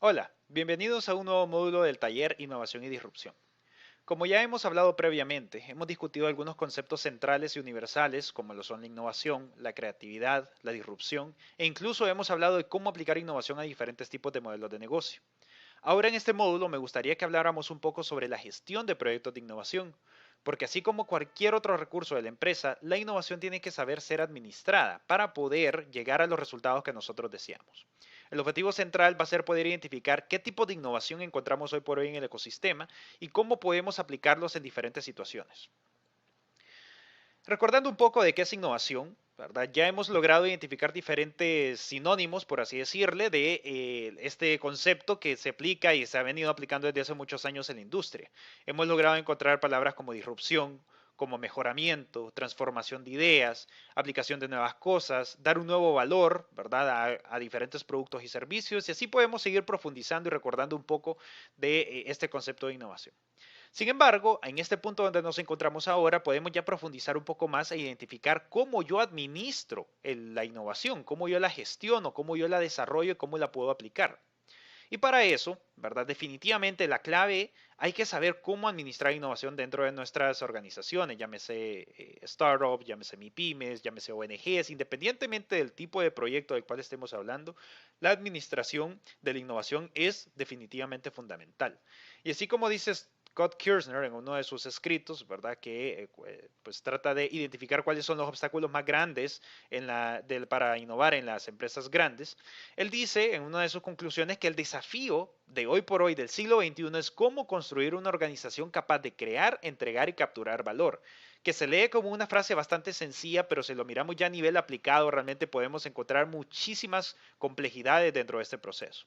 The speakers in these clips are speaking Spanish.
Hola, bienvenidos a un nuevo módulo del taller Innovación y Disrupción. Como ya hemos hablado previamente, hemos discutido algunos conceptos centrales y universales como lo son la innovación, la creatividad, la disrupción e incluso hemos hablado de cómo aplicar innovación a diferentes tipos de modelos de negocio. Ahora en este módulo me gustaría que habláramos un poco sobre la gestión de proyectos de innovación, porque así como cualquier otro recurso de la empresa, la innovación tiene que saber ser administrada para poder llegar a los resultados que nosotros deseamos. El objetivo central va a ser poder identificar qué tipo de innovación encontramos hoy por hoy en el ecosistema y cómo podemos aplicarlos en diferentes situaciones. Recordando un poco de qué es innovación, ¿verdad? Ya hemos logrado identificar diferentes sinónimos, por así decirle, de este concepto que se aplica y se ha venido aplicando desde hace muchos años en la industria. Hemos logrado encontrar palabras como disrupción, como mejoramiento, transformación de ideas, aplicación de nuevas cosas, dar un nuevo valor, ¿verdad? A diferentes productos y servicios, y así podemos seguir profundizando y recordando un poco de este concepto de innovación. Sin embargo, en este punto donde nos encontramos ahora, podemos ya profundizar un poco más e identificar cómo yo administro la innovación, cómo yo la gestiono, cómo yo la desarrollo y cómo la puedo aplicar. Y para eso, ¿verdad? Definitivamente la clave, hay que saber cómo administrar innovación dentro de nuestras organizaciones, llámese startup, llámese MIPYMES, llámese ONGs, independientemente del tipo de proyecto del cual estemos hablando, la administración de la innovación es definitivamente fundamental. Y así como dice Scott Kirsner en uno de sus escritos, ¿verdad? Que pues trata de identificar cuáles son los obstáculos más grandes para innovar en las empresas grandes. Él dice en una de sus conclusiones que el desafío de hoy por hoy del siglo XXI es cómo construir una organización capaz de crear, entregar y capturar valor, que se lee como una frase bastante sencilla, pero si lo miramos ya a nivel aplicado, realmente podemos encontrar muchísimas complejidades dentro de este proceso.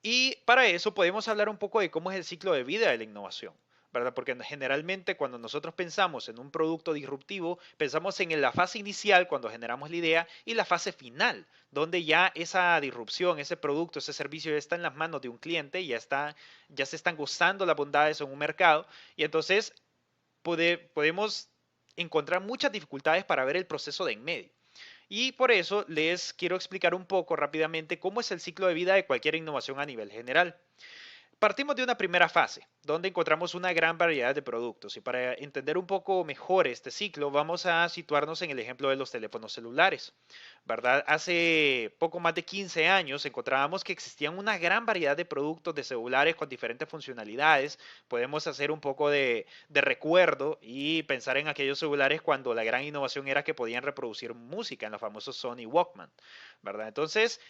Y para eso podemos hablar un poco de cómo es el ciclo de vida de la innovación. ¿Verdad? Porque generalmente cuando nosotros pensamos en un producto disruptivo, pensamos en la fase inicial cuando generamos la idea y la fase final, donde ya esa disrupción, ese producto, ese servicio ya está en las manos de un cliente, ya se están gozando las bondades en un mercado y entonces podemos encontrar muchas dificultades para ver el proceso de en medio. Y por eso les quiero explicar un poco rápidamente cómo es el ciclo de vida de cualquier innovación a nivel general. Partimos de una primera fase, donde encontramos una gran variedad de productos y para entender un poco mejor este ciclo vamos a situarnos en el ejemplo de los teléfonos celulares, ¿verdad? Hace poco más de 15 años encontrábamos que existían una gran variedad de productos de celulares con diferentes funcionalidades. Podemos hacer un poco de recuerdo y pensar en aquellos celulares cuando la gran innovación era que podían reproducir música en los famosos Sony Walkman, ¿verdad? Entonces,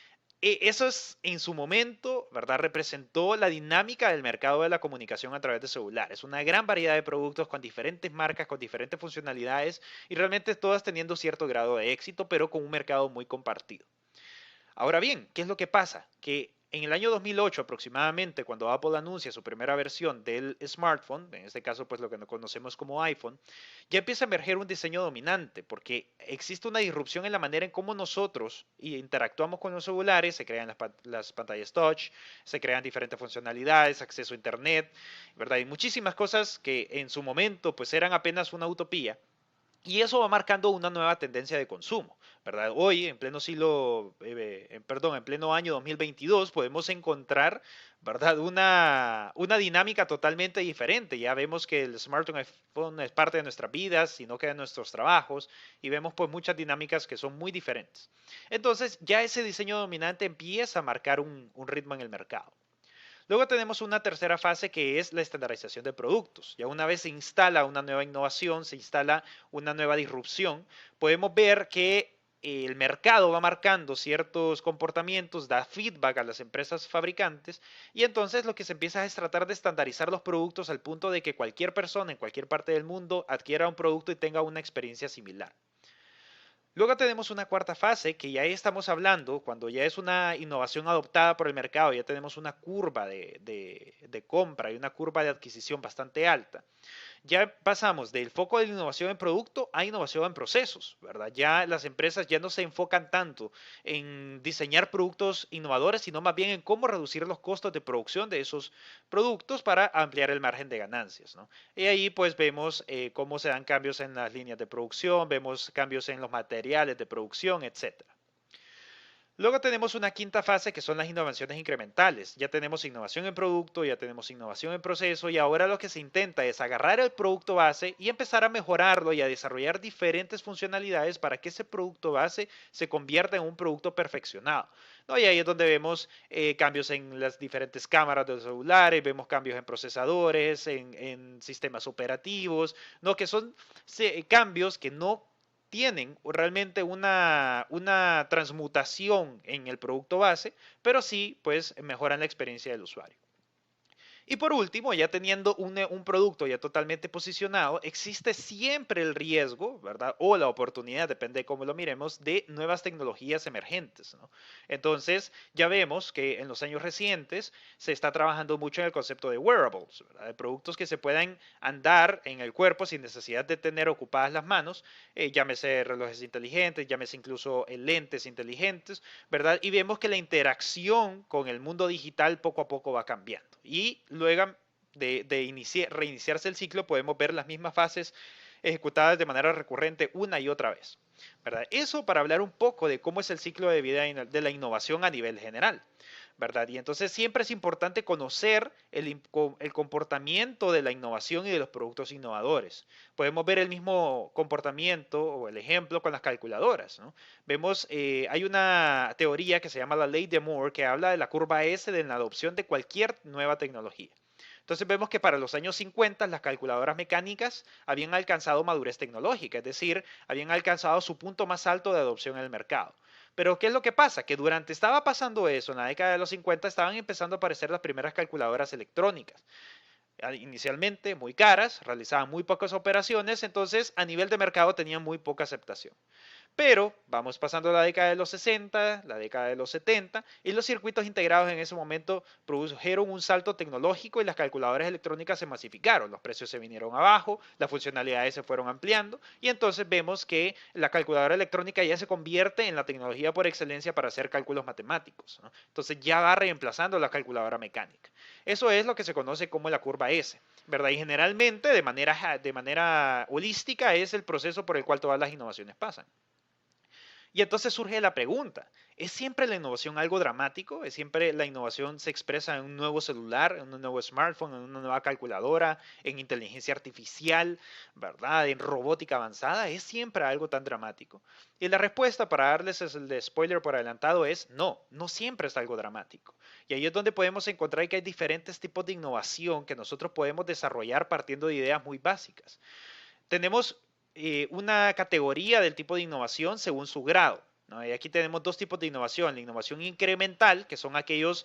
eso es en su momento, ¿verdad? Representó la dinámica del mercado de la comunicación a través de celulares. Una gran variedad de productos con diferentes marcas, con diferentes funcionalidades y realmente todas teniendo cierto grado de éxito, pero con un mercado muy compartido. Ahora bien, ¿qué es lo que pasa? Que en el año 2008 aproximadamente, cuando Apple anuncia su primera versión del smartphone, en este caso pues lo que conocemos como iPhone, ya empieza a emerger un diseño dominante, porque existe una disrupción en la manera en cómo nosotros interactuamos con los celulares, se crean las pantallas touch, se crean diferentes funcionalidades, acceso a internet, ¿verdad? Y muchísimas cosas que en su momento pues eran apenas una utopía, y eso va marcando una nueva tendencia de consumo, ¿verdad? Hoy, en pleno perdón, en pleno año 2022, podemos encontrar, ¿verdad? Una dinámica totalmente diferente. Ya vemos que el smartphone es parte de nuestras vidas, sino que de nuestros trabajos, y vemos pues muchas dinámicas que son muy diferentes. Entonces, ya ese diseño dominante empieza a marcar un ritmo en el mercado. Luego tenemos una tercera fase que es la estandarización de productos. Ya una vez se instala una nueva innovación, se instala una nueva disrupción, podemos ver que el mercado va marcando ciertos comportamientos, da feedback a las empresas fabricantes y entonces lo que se empieza es tratar de estandarizar los productos al punto de que cualquier persona en cualquier parte del mundo adquiera un producto y tenga una experiencia similar. Luego tenemos una cuarta fase que ya estamos hablando, cuando ya es una innovación adoptada por el mercado, ya tenemos una curva de compra y una curva de adquisición bastante alta. Ya pasamos del foco de la innovación en producto a innovación en procesos, ¿verdad? Ya las empresas ya no se enfocan tanto en diseñar productos innovadores, sino más bien en cómo reducir los costos de producción de esos productos para ampliar el margen de ganancias, ¿no? Y ahí pues vemos cómo se dan cambios en las líneas de producción, vemos cambios en los materiales de producción, etcétera. Luego tenemos una quinta fase que son las innovaciones incrementales. Ya tenemos innovación en producto, ya tenemos innovación en proceso y ahora lo que se intenta es agarrar el producto base y empezar a mejorarlo y a desarrollar diferentes funcionalidades para que ese producto base se convierta en un producto perfeccionado. ¿No? Y ahí es donde vemos cambios en las diferentes cámaras de los celulares, vemos cambios en procesadores, en sistemas operativos, ¿no? Que son cambios que no tienen realmente una transmutación en el producto base, pero sí pues mejoran la experiencia del usuario. Y por último, ya teniendo un producto ya totalmente posicionado, existe siempre el riesgo, ¿verdad? O la oportunidad, depende de cómo lo miremos, de nuevas tecnologías emergentes, ¿no? Entonces, ya vemos que en los años recientes se está trabajando mucho en el concepto de wearables, ¿verdad? De productos que se puedan andar en el cuerpo sin necesidad de tener ocupadas las manos, llámese relojes inteligentes, llámese incluso lentes inteligentes, ¿verdad? Y vemos que la interacción con el mundo digital poco a poco va cambiando. Y luego de reiniciarse el ciclo podemos ver las mismas fases ejecutadas de manera recurrente una y otra vez, ¿verdad? Eso para hablar un poco de cómo es el ciclo de vida de la innovación a nivel general, ¿verdad? Y entonces siempre es importante conocer el comportamiento de la innovación y de los productos innovadores. Podemos ver el mismo comportamiento o el ejemplo con las calculadoras, ¿no? Vemos, hay una teoría que se llama la ley de Moore que habla de la curva S de la adopción de cualquier nueva tecnología. Entonces vemos que para los años 50 las calculadoras mecánicas habían alcanzado madurez tecnológica, es decir, habían alcanzado su punto más alto de adopción en el mercado. Pero ¿qué es lo que pasa? Que durante estaba pasando eso, en la década de los 50 estaban empezando a aparecer las primeras calculadoras electrónicas. Inicialmente muy caras, realizaban muy pocas operaciones, entonces a nivel de mercado tenían muy poca aceptación. Pero vamos pasando la década de los 60, la década de los 70, y los circuitos integrados en ese momento produjeron un salto tecnológico y las calculadoras electrónicas se masificaron, los precios se vinieron abajo, las funcionalidades se fueron ampliando, y entonces vemos que la calculadora electrónica ya se convierte en la tecnología por excelencia para hacer cálculos matemáticos, ¿no? Entonces ya va reemplazando la calculadora mecánica. Eso es lo que se conoce como la curva S, ¿verdad? Y generalmente de manera holística es el proceso por el cual todas las innovaciones pasan. Y entonces surge la pregunta, ¿es siempre la innovación algo dramático? ¿Es siempre la innovación se expresa en un nuevo celular, en un nuevo smartphone, en una nueva calculadora, en inteligencia artificial, ¿verdad? En robótica avanzada? ¿Es siempre algo tan dramático? Y la respuesta, para darles el de spoiler por adelantado, es no, no siempre es algo dramático. Y ahí es donde podemos encontrar que hay diferentes tipos de innovación que nosotros podemos desarrollar partiendo de ideas muy básicas. Tenemos una categoría del tipo de innovación según su grado, ¿no? Y aquí tenemos dos tipos de innovación. La innovación incremental, que son aquellas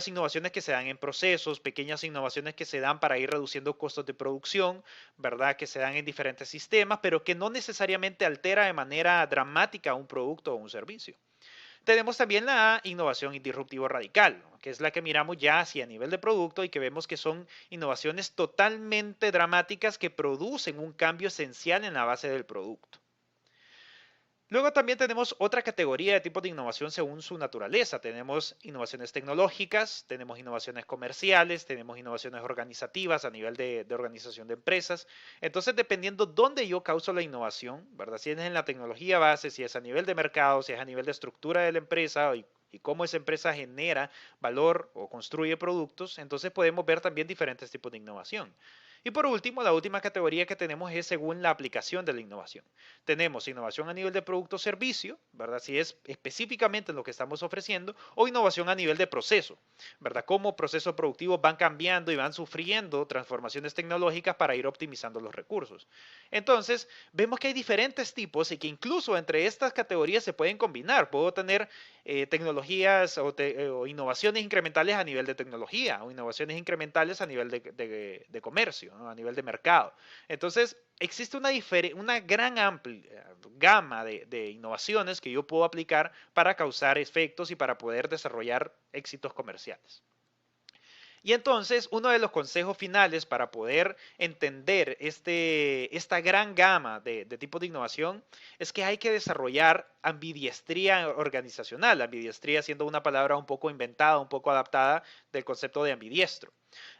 innovaciones que se dan en procesos, pequeñas innovaciones que se dan para ir reduciendo costos de producción, ¿verdad? Que se dan en diferentes sistemas, pero que no necesariamente altera de manera dramática un producto o un servicio. Tenemos también la innovación disruptivo radical, ¿no? Que es la que miramos ya hacia nivel de producto y que vemos que son innovaciones totalmente dramáticas que producen un cambio esencial en la base del producto. Luego también tenemos otra categoría de tipos de innovación según su naturaleza. Tenemos innovaciones tecnológicas, tenemos innovaciones comerciales, tenemos innovaciones organizativas a nivel de organización de empresas. Entonces, dependiendo dónde yo causo la innovación, ¿verdad? Si es en la tecnología base, si es a nivel de mercado, si es a nivel de estructura de la empresa y cómo esa empresa genera valor o construye productos, entonces podemos ver también diferentes tipos de innovación. Y por último, la última categoría que tenemos es según la aplicación de la innovación. Tenemos innovación a nivel de producto o servicio, ¿verdad? Si es específicamente lo que estamos ofreciendo, o innovación a nivel de proceso, ¿verdad? Cómo procesos productivos van cambiando y van sufriendo transformaciones tecnológicas para ir optimizando los recursos. Entonces, vemos que hay diferentes tipos y que incluso entre estas categorías se pueden combinar. Puedo tener tecnologías o innovaciones incrementales a nivel de tecnología o innovaciones incrementales a nivel de comercio, ¿no? A nivel de mercado. Entonces, existe una gran amplia gama de innovaciones que yo puedo aplicar para causar efectos y para poder desarrollar éxitos comerciales. Y entonces, uno de los consejos finales para poder entender esta gran gama de tipos de innovación es que hay que desarrollar ambidiestría organizacional, ambidiestría siendo una palabra un poco inventada, un poco adaptada del concepto de ambidiestro,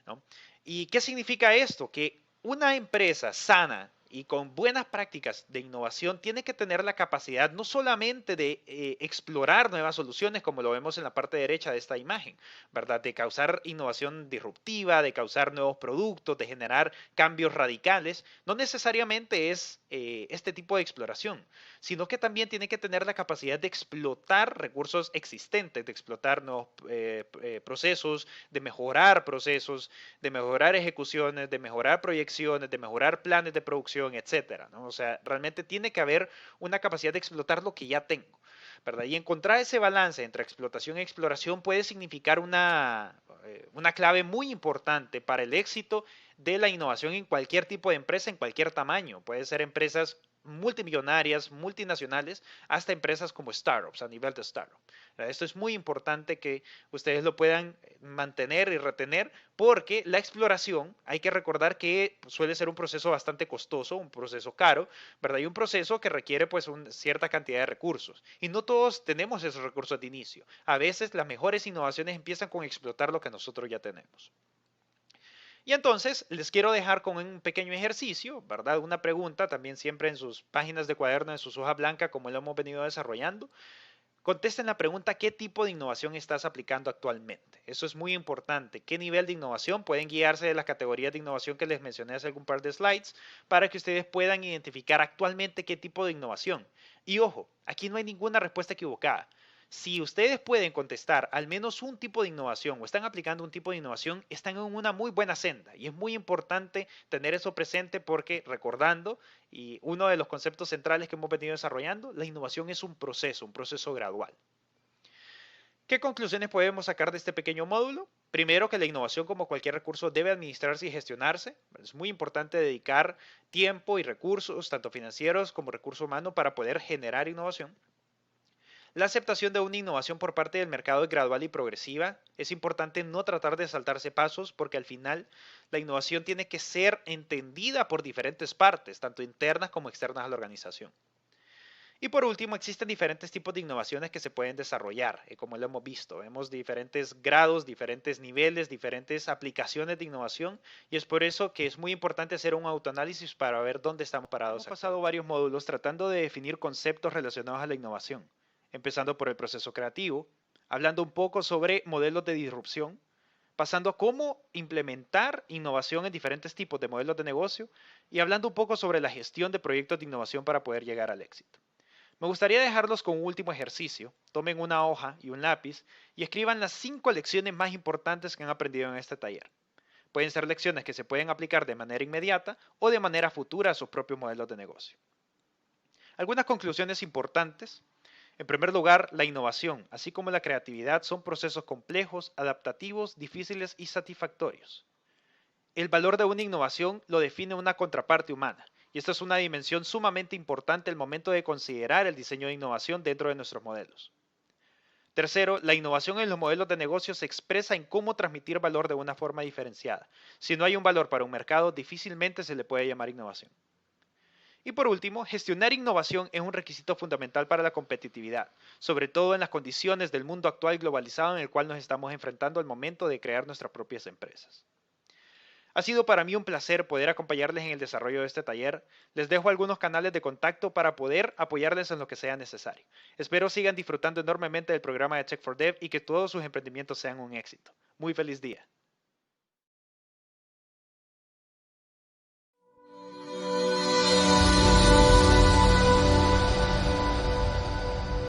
¿no? ¿Y qué significa esto? Que una empresa sana y con buenas prácticas de innovación tiene que tener la capacidad no solamente de explorar nuevas soluciones, como lo vemos en la parte derecha de esta imagen, ¿verdad? De causar innovación disruptiva, de causar nuevos productos, de generar cambios radicales. No necesariamente es este tipo de exploración, sino que también tiene que tener la capacidad de explotar recursos existentes, de explotar nuevos procesos, de mejorar ejecuciones, de mejorar proyecciones, de mejorar planes de producción, etcétera, ¿no? O sea, realmente tiene que haber una capacidad de explotar lo que ya tengo, ¿verdad? Y encontrar ese balance entre explotación y exploración puede significar una clave muy importante para el éxito de la innovación en cualquier tipo de empresa, en cualquier tamaño. Puede ser empresas multimillonarias, multinacionales, hasta empresas como startups, a nivel de startup. Esto es muy importante que ustedes lo puedan mantener y retener porque la exploración, hay que recordar que suele ser un proceso bastante costoso, un proceso caro, ¿verdad? Y un proceso que requiere pues cierta cantidad de recursos. Y no todos tenemos esos recursos de inicio. A veces las mejores innovaciones empiezan con explotar lo que nosotros ya tenemos. Y entonces les quiero dejar con un pequeño ejercicio, ¿verdad? Una pregunta también siempre en sus páginas de cuaderno, en sus hojas blancas, como lo hemos venido desarrollando. Contesten la pregunta, ¿qué tipo de innovación estás aplicando actualmente? Eso es muy importante. ¿Qué nivel de innovación? Pueden guiarse de las categorías de innovación que les mencioné hace algún par de slides para que ustedes puedan identificar actualmente qué tipo de innovación. Y ojo, aquí no hay ninguna respuesta equivocada. Si ustedes pueden contestar al menos un tipo de innovación o están aplicando un tipo de innovación, están en una muy buena senda. Y es muy importante tener eso presente porque recordando, y uno de los conceptos centrales que hemos venido desarrollando, la innovación es un proceso gradual. ¿Qué conclusiones podemos sacar de este pequeño módulo? Primero, que la innovación, como cualquier recurso, debe administrarse y gestionarse. Es muy importante dedicar tiempo y recursos, tanto financieros como recurso humano, para poder generar innovación. La aceptación de una innovación por parte del mercado es gradual y progresiva. Es importante no tratar de saltarse pasos porque al final la innovación tiene que ser entendida por diferentes partes, tanto internas como externas a la organización. Y por último, existen diferentes tipos de innovaciones que se pueden desarrollar, como lo hemos visto. Vemos diferentes grados, diferentes niveles, diferentes aplicaciones de innovación y es por eso que es muy importante hacer un autoanálisis para ver dónde estamos parados. Hemos pasado varios módulos tratando de definir conceptos relacionados a la innovación, empezando por el proceso creativo, hablando un poco sobre modelos de disrupción, pasando a cómo implementar innovación en diferentes tipos de modelos de negocio y hablando un poco sobre la gestión de proyectos de innovación para poder llegar al éxito. Me gustaría dejarlos con un último ejercicio. Tomen una hoja y un lápiz y escriban las 5 lecciones más importantes que han aprendido en este taller. Pueden ser lecciones que se pueden aplicar de manera inmediata o de manera futura a sus propios modelos de negocio. Algunas conclusiones importantes. En primer lugar, la innovación, así como la creatividad, son procesos complejos, adaptativos, difíciles y satisfactorios. El valor de una innovación lo define una contraparte humana, y esta es una dimensión sumamente importante al momento de considerar el diseño de innovación dentro de nuestros modelos. Tercero, la innovación en los modelos de negocio se expresa en cómo transmitir valor de una forma diferenciada. Si no hay un valor para un mercado, difícilmente se le puede llamar innovación. Y por último, gestionar innovación es un requisito fundamental para la competitividad, sobre todo en las condiciones del mundo actual globalizado en el cual nos estamos enfrentando al momento de crear nuestras propias empresas. Ha sido para mí un placer poder acompañarles en el desarrollo de este taller. Les dejo algunos canales de contacto para poder apoyarles en lo que sea necesario. Espero sigan disfrutando enormemente del programa de Tech for Dev y que todos sus emprendimientos sean un éxito. Muy feliz día.